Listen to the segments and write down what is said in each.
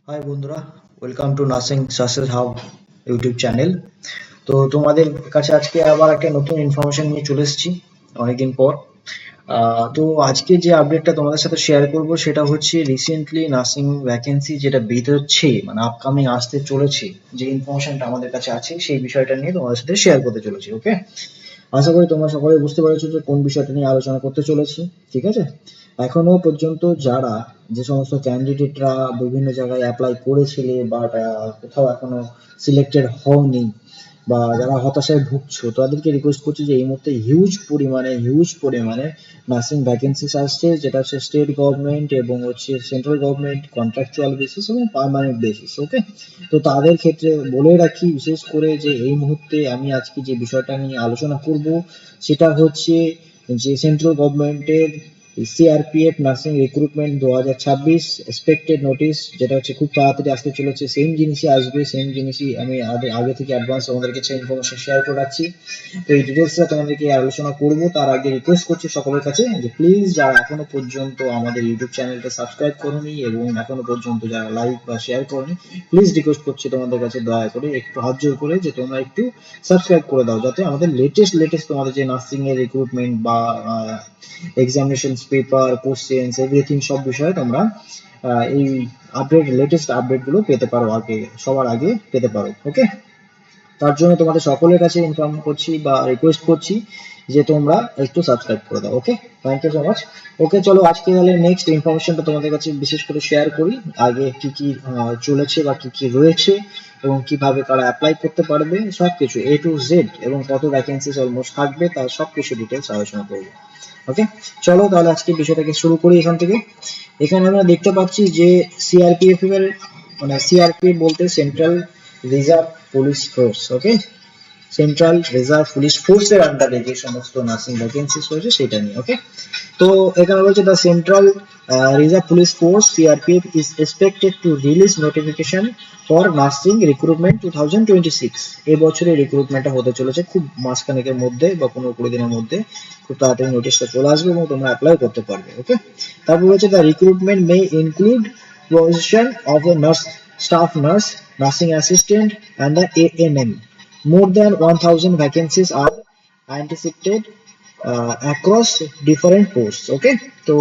High বন্ধুরা, welcome to nursing success hub YouTube channel. তো তোমাদের কাছে আজকে আবার একটা নতুন ইনফরমেশন নিয়ে চলে এসেছি অনেকদিন পর। তো আজকে যে আপডেটটা তোমাদের সাথে শেয়ার করব সেটা হচ্ছে রিসেন্টলি নার্সিং ভ্যাকেন্সি যেটা বেরোচ্ছে, মানে আপকামিং আসতে চলেছে, যে ইনফরমেশনটা আমাদের কাছে আছে সেই বিষয়টা নিয়ে তোমাদের সাথে শেয়ার করতে চলেছি। ওকে, আশা করি তোমরা সকলে বুঝতে পেরেছো যে কোন বিষয়টা নিয়ে আলোচনা করতে চলেছি। ঠিক আছে, এখনো পর্যন্ত যারা যে সমস্ত ক্যান্ডিডেটরা বিভিন্ন জায়গায় অ্যাপ্লাই করেছিলে বাট কোথাও এখনো সিলেক্টেড হওনি, বা যারা হতাশায় ভুগছো, তাদেরকে রিকোয়েস্ট করছি যে এই মুহূর্তে হিউজ পরিমাণে নার্সিং ভ্যাকেন্সিস আসছে, যেটা হচ্ছে স্টেট গভর্নমেন্ট এবং হচ্ছে সেন্ট্রাল গভর্নমেন্ট কন্ট্রাকচুয়াল বেসিস এবং পার্মানেন্ট বেসিস। ওকে, তো তাদের ক্ষেত্রে বলে রাখি বিশেষ করে যে এই মুহূর্তে আমি আজকে যে বিষয়টা নিয়ে আলোচনা করব সেটা হচ্ছে যে সেন্ট্রাল গভর্নমেন্টের CRPF nursing recruitment 2026 expected notice, যেটা হচ্ছে খুব তাড়াতাড়ি আসতে চলেছে। সেম জিনিসই আসবে, সেম জিনিসই আমি আগে থেকে অ্যাডভান্স তোমাদের কাছে ইনফরমেশন শেয়ার করে রাখছি। তো এই ডিটেলসটা তোমাদেরকে আলোচনা করব, তার আগে রিকোয়েস্ট করছি সকলের কাছে যে প্লিজ যারা এখনো পর্যন্ত আমাদের ইউটিউব চ্যানেলটা সাবস্ক্রাইব করোনি এবং এখনো পর্যন্ত যারা লাইক বা শেয়ার করোনি, প্লিজ রিকোয়েস্ট করছি তোমাদের কাছে দয়া করে একটু হাত জোর করে যে তোমরা একটু সাবস্ক্রাইব করে দাও, যাতে আমাদের লেটেস্ট তোমাদের যে নার্সিং এর রিক্রুটমেন্ট বা এক্সামিনেশন পেপার, কোশ্চেন্স, এভরিথিং সব বিষয়ে তোমরা এই লেটেস্ট আপডেট গুলো পেতে পারো, আগে সবার আগে পেতে পারো। ওকে, তার জন্য তোমাদের সকলের কাছে ইনফর্ম করছি বা রিকোয়েস্ট করছি যে তোমরা একটু সাবস্ক্রাইব করে দাও। ওকে, থ্যাংক ইউ সো মাচ। ওকে, চলো আজকে তাহলে নেক্সট ইনফরমেশনটা তোমাদের কাছে বিশেষ করে শেয়ার করি। আগে কি কি চলেছে বা কি কি রয়েছে এবং কিভাবে তারা অ্যাপ্লাই করতে পারবে, সবকিছু এ টু জেড, এবং কত ভ্যাকেন্সিস অলমোস্ট থাকবে তার সবকিছু ডিটেলস আলোচনা করবো। ওকে, চলো তাহলে আজকে বিষয়টাকে শুরু করি এখান থেকে। এখানে আমরা দেখতে পাচ্ছি যে সিআরপিএফ এর, মানে সিআরপিএফ বলতে সেন্ট্রাল রিজার্ভ পুলিশ ফোর্স। ওকে, সেন্ট্রাল রিজার্ভ পুলিশ ফোর্সের আন্ডারে যে সমস্ত নার্সিং ভ্যাকেন্সিস রয়েছে সেটা নিয়ে। ওকে, তো এখানে বলছে the central reserve police force CRPF is expected to release notification for nursing recruitment 2026। এই বছরের রিক্রুটমেন্টটা হতে চলেছে খুব মাসখানেকের মধ্যে বা 15-20 দিনের মধ্যে। খুব তাড়াতাড়ি নোটিশটা চলে আসবে এবং তোমরা অ্যাপ্লাই করতে পারবে। ওকে, তারপর হচ্ছে the recruitment May include position of a nurse, staff nurse, nursing assistant, and the ANM. More than 1,000 vacancies are anticipated across different posts. Okay, তো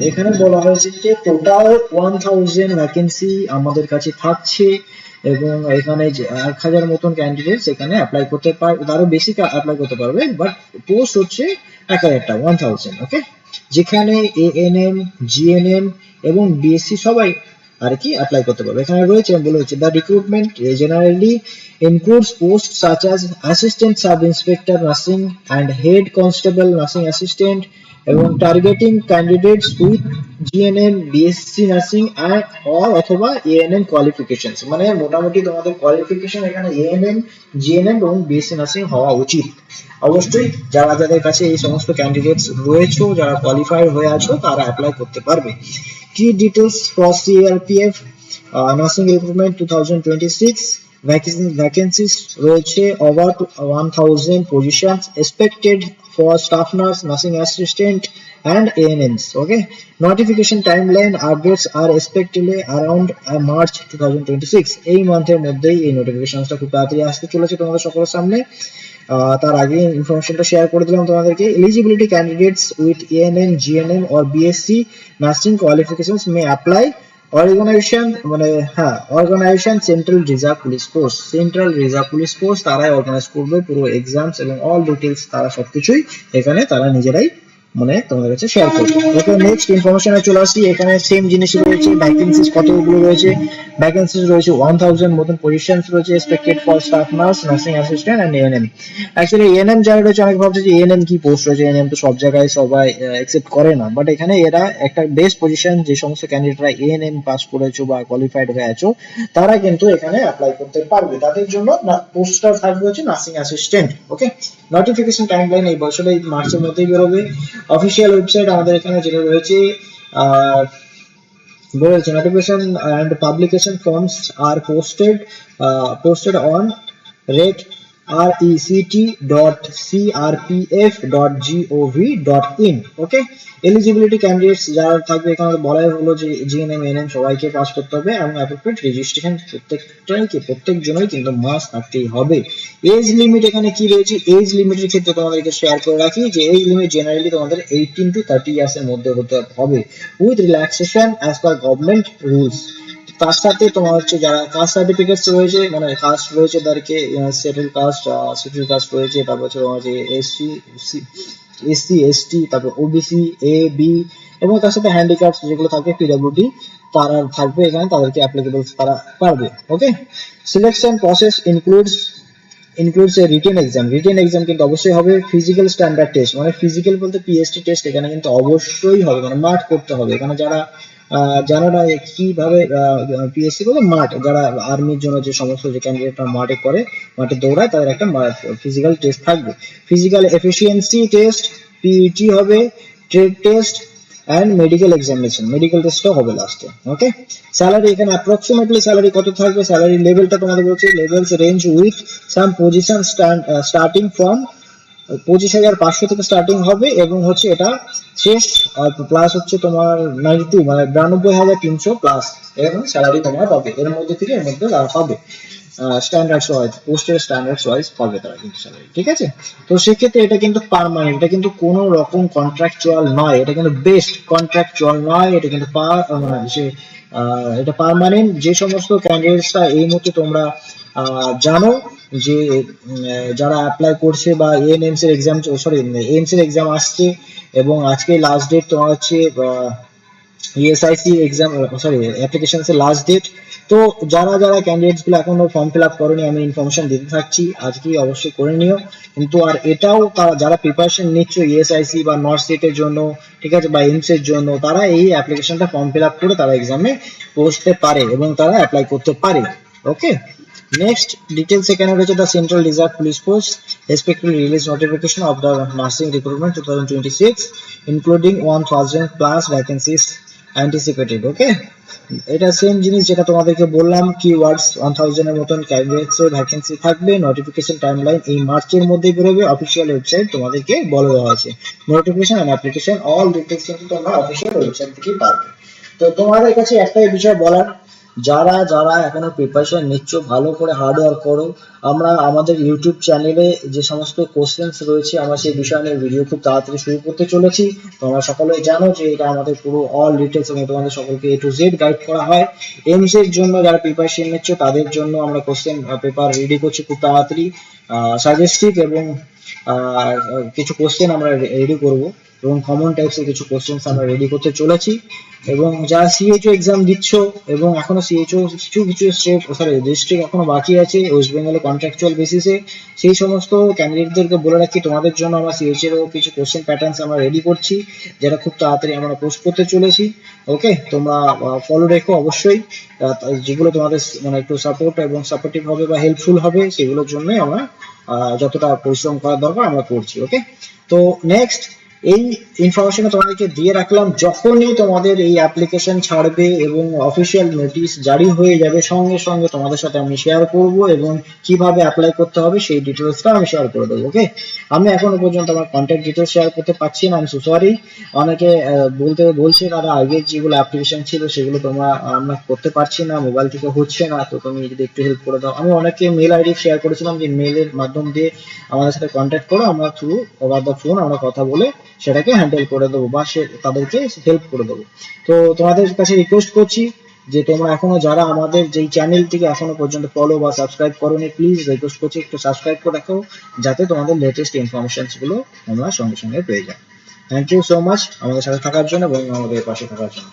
এখানে বলা হয়েছে যে টোটাল 1000 ভ্যাকেন্সি আমাদের কাছে থাকছে এবং এখানে 1000 মতন ক্যান্ডিডেটস এখানে অ্যাপ্লাই করতে পারবে, তারও বেশি অ্যাপ্লাই করতে পারবে, বাট পোস্ট হচ্ছে 1000টা, 1000। ওকে, যেখানে এএনএম, জিএনএম এবং বিএসসি সবাই আর কি অ্যাপ্লাই করতে পারবে। এখানে রয়েছে বলে হচ্ছে the recruitment generally includes posts such as assistant sub inspector nursing and head constable nursing assistant, এবং targeting candidates with GNM, BSc nursing and or অথবা এএনএম কোয়ালিফিকেশনস। মানে মোটামুটি তোমাদের কোয়ালিফিকেশন এখানে এএনএম, জিএনএম এবং বিএসসি নার্সিং হওয়া উচিত। অবশ্যই যাদের কাছে এই সমস্ত ক্যান্ডিডেটস রয়েছে, যারা কোয়ালিফাইড হয়ে আছো, তারা অ্যাপ্লাই করতে পারবে। কি details for CRPF nursing recruitment 2026 vacancies রয়েছে over 1000 positions expected for staff nurse, nursing assistant and ANMs. Okay, notification timeline updates are expected around March 2026. এই মান্থের মধ্যেই এই নোটিফিকেশনটা খুব তাড়াতাড়ি আসতে চলেছে তোমাদের সকলের সামনে। তার আগে ইনফরমেশনটা শেয়ার করে দিলাম তোমাদেরকে। Eligibility candidates with ANM, GNM or BSc nursing qualifications may apply. Organisation, মানে হ্যাঁ, organisation central reserve police force, তারাই অর্গানাইজ করবে পুরো এক্সামস এবং অল ডিটেলস, তারা সবকিছুই এখানে তারা নিজেরাই মানে তোমাদের কাছে শেয়ার করবে। ওকে, নেক্সট ইনফরমেশনে চলে আসি। এখানে সেম জিনিসই রয়েছে, ভ্যাকেন্সিস কতগুলো রয়েছে। ভ্যাকেন্সিস রয়েছে 1000 মতন পজিশনস রয়েছে expected for staff nurse, nursing assistant and ANM. Actually ANM যারা রয়েছে অনেক ভাবছে যে এএনএম কি পোস্ট রয়েছে, এএনএম তো সব জায়গায় সবাই অ্যাকসেপ্ট করে না, বাট এখানে এরা একটা বেস্ট পজিশন, যে সমস্ত ক্যান্ডিডেটরা এএনএম পাস করেছো বা কোয়ালিফাইড হয়ে আছো, তারা কিন্তু এখানে অ্যাপ্লাই করতে পারবে। তাদের জন্য পোস্টটা থাকবে হচ্ছে নার্সিং অ্যাসিস্ট্যান্ট। ওকে, নোটিফিকেশন টাইমলাইন এই বছরে মার্চের মধ্যেই বেরোবে। অফিসিয়াল ওয়েবসাইট আমাদের এখানে যেটা রয়েছে, বলেছে notification and publication forms are posted on red rect.crpf.gov.in। Okay, eligibility candidates যারা থাকবে এখানে বলাই হলো যে জিএনএম এনএম সবাইকে পাস করতে হবে এবং অ্যাপ্রোপ্রিয়েট রেজিস্ট্রেশন প্রত্যেক জনই কিন্তু মাস্ট থাকতেই হবে। এজ লিমিট এখানে কি রয়েছে, এজ লিমিটের ক্ষেত্রে তোমাদেরকে শেয়ার করে রাখি যে এজ লিমিট জেনারেলি তোমাদের 18 to 30 ইয়ার্স এর মধ্যে হতে হবে with relaxation as per government rules. তার সাথে তোমার হচ্ছে যারা কাস্ট সার্টিফিকেটস রয়েছে, মানে কাস্ট রয়েছে তাদেরকে সেটেল কাস্ট রয়েছে, তারপর হচ্ছে তোমার যে এসসি এসটি, তারপর ওবিসি এ বি, এবং তার সাথে হ্যান্ডিক্যাপ যেগুলো থাকে পিডব্লিউডি তারা থাকবে এখানে, তাদেরকে অ্যাপ্লিকেবল তারা পারবে। Okay, selection process includes a written exam কিন্তু অবশ্যই হবে। ফিজিক্যাল স্ট্যান্ডার্ড টেস্ট, মানে ফিজিক্যাল বলতে পিএসটি টেস্ট এখানে কিন্তু অবশ্যই হবে, মানে মাঠ করতে হবে। এখানে যারা জানো না কিভাবে পিএসসি বলতে মাঠ, যারা আর্মির জন্য যে সমস্ত যে ক্যান্ডিডেটরা মাঠে দৌড়ায় তাদের একটা ফিজিক্যাল টেস্ট থাকবে। ফিজিক্যাল এফিসিয়েন্সি টেস্ট, পিইটি হবে, trade test and medical examination, medical test হবে লাস্টে। ওকে, স্যালারি এখানে অ্যাপ্রক্সিমেটলি স্যালারি কত থাকবে, স্যালারি লেভেলটা তোমাদের বলছি, levels range with some position starting from 25,500 থেকে স্টার্টিং হবে, এবং হচ্ছে এটা শেষ প্লাস হচ্ছে তোমার 92 মানে 92,300 প্লাস এরকম স্যালারি তোমরা পাবে, এর মধ্যে থেকে এর মধ্যে হবে স্ট্যান্ডার্ডস ওয়াইজ, পোস্টের স্ট্যান্ডার্ডস ওয়াইজ পাবে তারা কিন্তু স্যালারি। ঠিক আছে, তো সেক্ষেত্রে এটা কিন্তু পার্মানেন্ট, এটা কিন্তু কোনো রকম কন্ট্রাকচুয়াল নয়, এটা কিন্তু বেস্ট কন্ট্রাকচুয়াল নয়, এটা কিন্তু এটা পার্মানেন্ট। যে সমস্ত ক্যান্ডিডেটসরা এই মুহূর্তে তোমরা জানো যে যারা অ্যাপ্লাই করছে বা এএনএমস এর এক্সাম, সরি এইমস এর এক্সাম আসছে এবং আজকে লাস্ট ডেট তোমার হচ্ছে ইএসআইসি এক্সাম, সরি অ্যাপ্লিকেশনস এর লাস্ট ডেট। তো যারা ক্যান্ডিডেটস গুলো এখনো ফর্ম ফিল আপ করেনি, আমি ইনফরমেশন দিতে থাকছি, আজকে অবশ্যই করে নিও। কিন্তু আর এটাও যারা প্রিপারেশন নিচ্ছ ইএসআইসি বা নর্থ স্টেটের জন্য, ঠিক আছে, বা এইমস এর জন্য, তারা এই অ্যাপ্লিকেশনটা ফর্ম ফিল আপ করে তারা এক্সামে বসতে পারে এবং তারা অ্যাপ্লাই করতে পারে। ওকে, নেক্সট ডিটেলস এখানে রয়েছে the central reserve police force respectively release notification of the nursing recruitment 2026 including 1000 plus vacancies anticipated। ওকে, এটা সেম জিনিস যেটা তোমাদেরকে বললাম, কিওয়ার্ডস 1000 এর মতন ক্যান্ডিডেটস এর ভ্যাকেন্সি থাকবে। নোটিফিকেশন টাইমলাইন এই মার্চের মধ্যে বেরোবে, অফিসিয়াল ওয়েবসাইট তোমাদেরকে বলে দেওয়া আছে। Notification and application all details কিন্তু তোমরা অফিসিয়াল ওয়েবসাইট থেকে পাবে। তো তোমাদের কাছে একটাই বিষয় বলার, যারা এখনো প্রিপারেশন নিচ্ছ ভালো করে হার্ড ওয়ার্ক করো। আমরা আমাদের ইউটিউব চ্যানেলে যে সমস্ত কোশ্চেন্স রয়েছে আমরা সেই বিষয় নিয়ে ভিডিও খুব তাড়াতাড়ি শুরু করতে চলেছি। তোমরা সকলেই জানো যে এটা আমাদের পুরো অল ডিটেলস এবং তোমাদের সকলকে এ টু জেড গাইড করা হয়। এইমস এর জন্য যারা প্রিপারেশন নিচ্ছ তাদের জন্য আমরা কোশ্চেন পেপার রেডি করছি খুব তাড়াতাড়ি, সাজেস্টিভ এবং কিছু কোশ্চেন আমরা রেডি করব এবং কমন টাইপসের কিছু কোশ্চেন্স আমরা রেডি করতে চলেছি। এবং যারা সিএইচও এক্সাম দিচ্ছ এবং এখনো সিএইচও কিছু স্টেট ডিস্ট্রিক্ট এখনো বাকি আছে ওয়েস্ট বেঙ্গলে কন্ট্রাকচুয়াল বেসিসে, সেই সমস্ত ক্যান্ডিডেটদেরকে বলে রাখি তোমাদের জন্য আমরা সিএইচ এরও কিছু কোশ্চেন প্যাটার্নস আমরা রেডি করছি, যেটা খুব তাড়াতাড়ি আমরা পোস্ট করতে চলেছি। ওকে, তোমরা ফলো রেখো অবশ্যই, যেগুলো তোমাদের মানে একটু সাপোর্ট এবং সাপোর্টিভ হবে বা হেল্পফুল হবে সেগুলোর জন্যই আমরা যতটা পরিশ্রম করার দরকার আমরা করছি। ওকে, তো নেক্সট এই ইনফরমেশন তোমাদেরকে দিয়ে রাখলাম, যখনই তোমাদের এই অ্যাপ্লিকেশন ছাড়বে এবং অফিসিয়াল নোটিশ জারি হয়ে যাবে সঙ্গে সঙ্গে তোমাদের সাথে আমি শেয়ার করব এবং কিভাবে অ্যাপ্লাই করতে হবে সেই ডিটেলসটা আমি শেয়ার করে দেবো। ওকে, আমি এখনো পর্যন্ত আমার কন্ট্যাক্ট ডিটেলস শেয়ার করতে পারছি না, আমি সরি। অনেকে বলছে তারা আগের যেগুলো অ্যাপ্লিকেশন ছিল সেগুলো আমরা করতে পারছি না, মোবাইল থেকে হচ্ছে না, তো তুমি যদি একটু হেল্প করে দাও। আমি অনেকে মেল আইডি শেয়ার করেছিলাম যে মেলের মাধ্যম দিয়ে আমাদের সাথে কন্ট্যাক্ট করো, আমরা থ্রু ওভার দ্য ফোন আমরা কথা বলে সেটাকে হ্যান্ডেল করে দেবো বা তাদেরকে হেল্প করে দেবো। তো তোমাদের কাছে রিকোয়েস্ট করছি যে তোমরা এখনো যারা আমাদের যেই চ্যানেলটিকে এখনো পর্যন্ত ফলো বা সাবস্ক্রাইব করোনি, প্লিজ রিকোয়েস্ট করছি একটু সাবস্ক্রাইব করে রাখো যাতে তোমাদের লেটেস্ট ইনফরমেশনস গুলো তোমরা সঙ্গে সঙ্গে পেয়ে যাও। থ্যাংক ইউ সো মাচ আমাদের সাথে থাকার জন্য এবং আমাদের পাশে থাকার জন্য।